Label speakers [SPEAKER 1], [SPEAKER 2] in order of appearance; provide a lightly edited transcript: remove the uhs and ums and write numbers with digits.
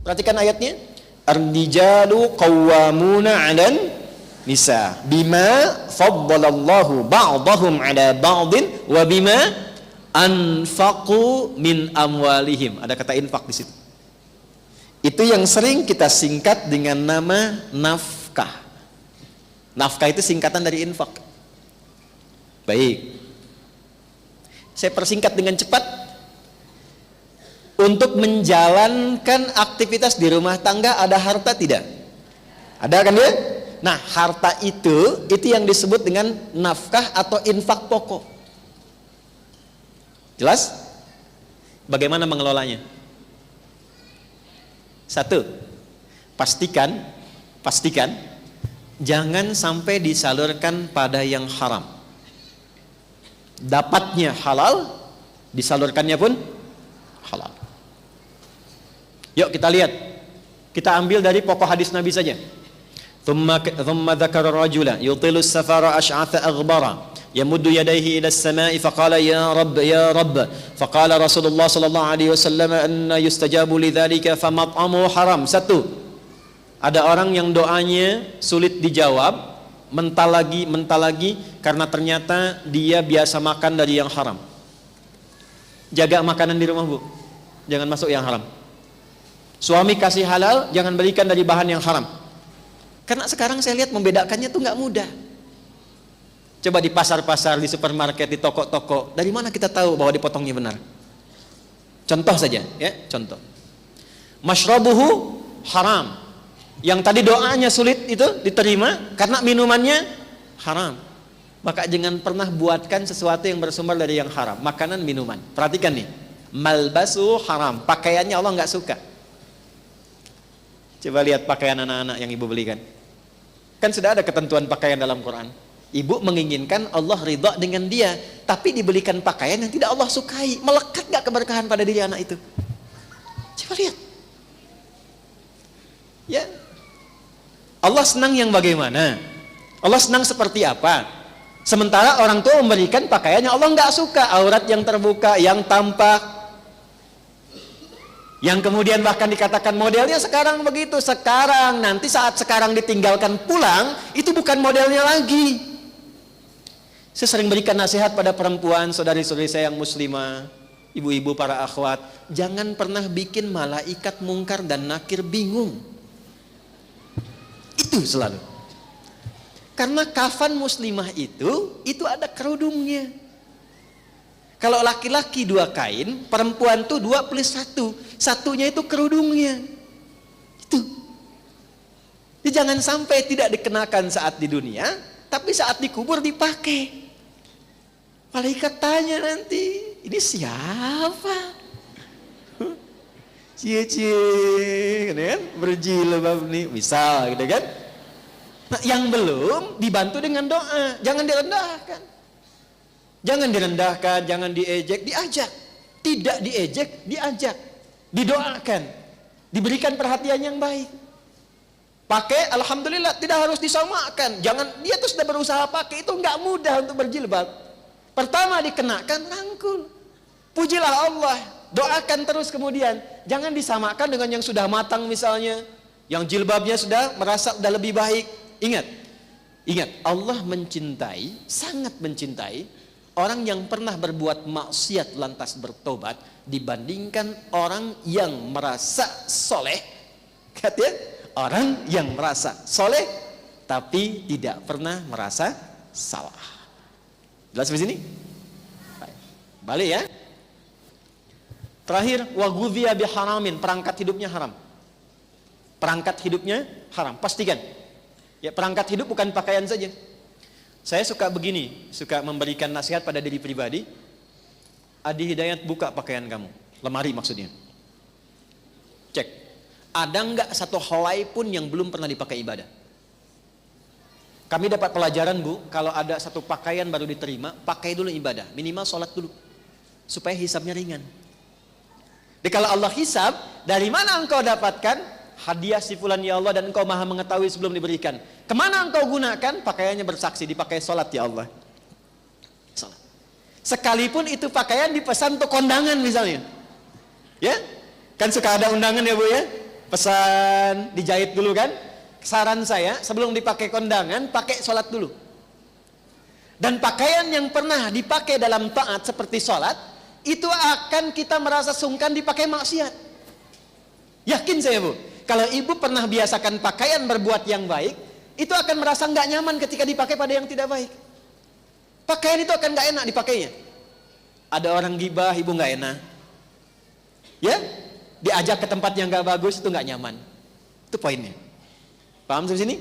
[SPEAKER 1] Perhatikan ayatnya. Ar-rijalu qawwamuna 'alan nisa bima faddalallahu ba'dahum 'ala ba'din wa bima anfaqu min amwalihim. Ada kata infak di situ. Itu yang sering kita singkat dengan nama nafkah. Nafkah itu singkatan dari infak. Baik. Saya persingkat dengan cepat. Untuk menjalankan aktivitas di rumah tangga ada harta tidak? Ada kan ya? Nah, harta itu yang disebut dengan nafkah atau infak pokok. Jelas? Bagaimana mengelolanya? Satu, pastikan jangan sampai disalurkan pada yang haram. Dapatnya halal, disalurkannya pun halal. Yuk kita lihat. Kita ambil dari pokok hadis Nabi saja. Thumma dzakara rajula yutilu as-safara ash'atha aghbara yamuddu yadayhi ila as-sama'i faqala ya rabb faqala Rasulullah sallallahu alaihi wasallam anna yustajabu lidzalika famat'amu haram. Satu, ada orang yang doanya sulit dijawab, mental lagi karena ternyata dia biasa makan dari yang haram. Jaga makanan di rumah, Bu, jangan masuk yang haram. Suami kasih halal, jangan berikan dari bahan yang haram. Karena sekarang saya lihat membedakannya tuh nggak mudah. Coba di pasar-pasar, di supermarket, di toko-toko, dari mana kita tahu bahwa dipotongnya benar? Contoh saja, ya, contoh. Mashrabuhu haram. Yang tadi doanya sulit itu diterima karena minumannya haram. Maka jangan pernah buatkan sesuatu yang bersumber dari yang haram. Makanan, minuman. Perhatikan nih. Malbasu haram. Pakaiannya Allah nggak suka. Coba lihat pakaian anak-anak yang ibu belikan. Kan sudah ada ketentuan pakaian dalam Quran. Ibu menginginkan Allah ridha dengan dia, tapi dibelikan pakaian yang tidak Allah sukai. Melekat gak keberkahan pada diri anak itu? Coba lihat. Ya. Allah senang yang bagaimana? Allah senang seperti apa? Sementara orang tua memberikan pakaian yang Allah nggak suka, aurat yang terbuka, yang tampak, yang kemudian bahkan dikatakan modelnya sekarang begitu. Sekarang, nanti saat sekarang ditinggalkan pulang, itu bukan modelnya lagi. Saya sering berikan nasihat pada perempuan, saudari-saudari saya yang muslimah, ibu-ibu, para akhwat, jangan pernah bikin malaikat mungkar dan nakir bingung. Itu selalu. Karena kafan muslimah itu ada kerudungnya. Kalau laki-laki 2 kain, perempuan tuh 2+1. Satunya itu kerudungnya. Itu. Jadi jangan sampai tidak dikenakan saat di dunia, tapi saat dikubur dipakai. Malaikat tanya nanti, ini siapa? Cie-cie, kan? Berjilbab nih, misal gitu kan? Nah, yang belum dibantu dengan doa, jangan direndahkan. Jangan direndahkan, jangan diejek, diajak. Tidak diejek, diajak. Didoakan. Diberikan perhatian yang baik. Pakai, alhamdulillah, tidak harus disamakan. Jangan, dia tuh sudah berusaha pakai, itu nggak mudah untuk berjilbab. Pertama dikenakan, rangkul. Pujilah Allah. Doakan terus kemudian. Jangan disamakan dengan yang sudah matang misalnya. Yang jilbabnya sudah merasa sudah lebih baik. Ingat, Allah mencintai, sangat mencintai orang yang pernah berbuat maksiat lantas bertobat dibandingkan orang yang merasa soleh. Katanya orang yang merasa soleh tapi tidak pernah merasa salah. Jelas di sini? Balik ya. Terakhir, wa ghudhiya biharamin, perangkat hidupnya haram. Perangkat hidupnya haram, pastikan. Ya, perangkat hidup bukan pakaian saja. Saya suka begini, suka memberikan nasihat pada diri pribadi. Adi Hidayat, buka pakaian kamu, lemari maksudnya. Cek, ada nggak satu helai pun yang belum pernah dipakai ibadah? Kami dapat pelajaran, Bu, kalau ada satu pakaian baru diterima, pakai dulu ibadah, minimal sholat dulu, supaya hisabnya ringan. Jadi kalau Allah hisab, dari mana engkau dapatkan? Hadiah si fulan ya Allah, dan engkau maha mengetahui sebelum diberikan. Kemana engkau gunakan? Pakaiannya bersaksi, dipakai sholat ya Allah. Sholat. Sekalipun itu pakaian dipesan untuk kondangan misalnya. Ya, kan suka ada undangan ya Bu ya. Pesan dijahit dulu kan. Saran saya sebelum dipakai kondangan, pakai sholat dulu. Dan pakaian yang pernah dipakai dalam taat seperti sholat, itu akan kita merasa sungkan dipakai maksiat. Yakin saya bu, kalau ibu pernah biasakan pakaian berbuat yang baik, itu akan merasa nggak nyaman ketika dipakai pada yang tidak baik. Pakaian itu akan nggak enak dipakainya. Ada orang gibah, ibu nggak enak. Ya, diajak ke tempat yang nggak bagus, itu nggak nyaman. Itu poinnya. Paham sampai sini?